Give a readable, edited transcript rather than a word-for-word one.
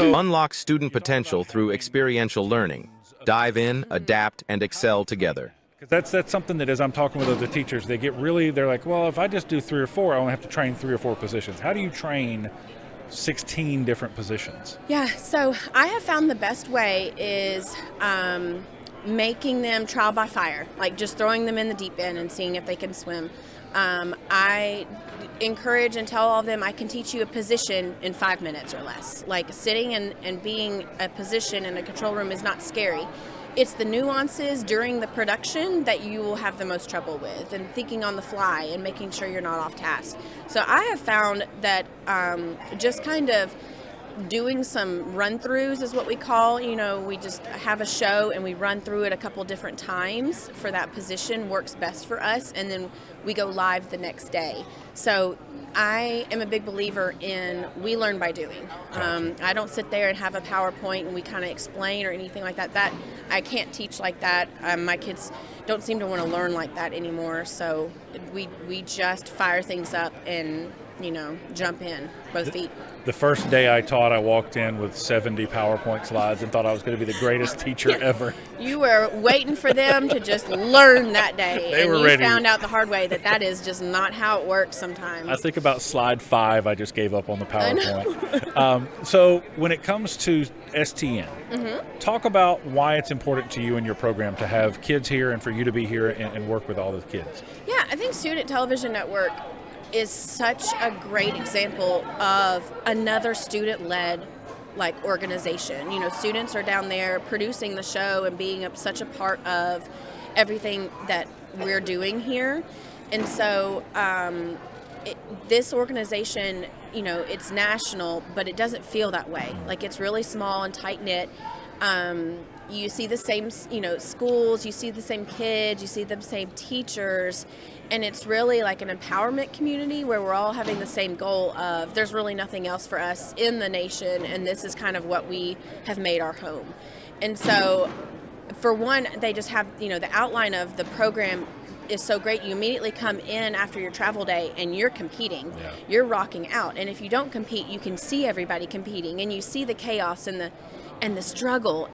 Unlock student potential through experiential learning. Dive in, adapt, and excel together. That's something that as I'm talking with other teachers, they're like, well, if I just do 3 or 4, I only have to train 3 or 4 positions. How do you train 16 different positions? Yeah, so I have found the best way is making them trial by fire, like just throwing them in the deep end and seeing if they can swim. I encourage and tell all of them I can teach you a position in 5 minutes or less. Like sitting and being a position in a control room is not scary. It's the nuances during the production that you will have the most trouble with, and thinking on the fly and making sure you're not off task. So I have found that just kind of doing some run-throughs is what we call, we just have a show and we run through it a couple different times for that position works best for us, and then we go live the next day. So I am a big believer in we learn by doing. I don't sit there and have a PowerPoint and we kind of explain or anything like that. That I can't teach like that. My kids don't seem to want to learn like that anymore. So we just fire things up and jump in, both feet. The first day I taught, I walked in with 70 PowerPoint slides and thought I was going to be the greatest teacher ever. You were waiting for them to just learn that day. They and were you ready. Found out the hard way that is just not how it works sometimes. I think about slide 5, I just gave up on the PowerPoint. So when it comes to STN, talk about why it's important to you and your program to have kids here and for you to be here and work with all the kids. Yeah, I think Student Television Network is such a great example of another student-led organization. Students are down there producing the show and being such a part of everything that we're doing here. And so this organization, it's national, but it doesn't feel that way. Like, it's really small and tight-knit. You see the same, schools, you see the same kids, you see the same teachers, and it's really like an empowerment community where we're all having the same goal of there's really nothing else for us in the nation, and this is kind of what we have made our home. And so, for one, they just have, the outline of the program is so great. You immediately come in after your travel day and you're competing. Yeah. You're rocking out. And if you don't compete, you can see everybody competing and you see the chaos and the struggle.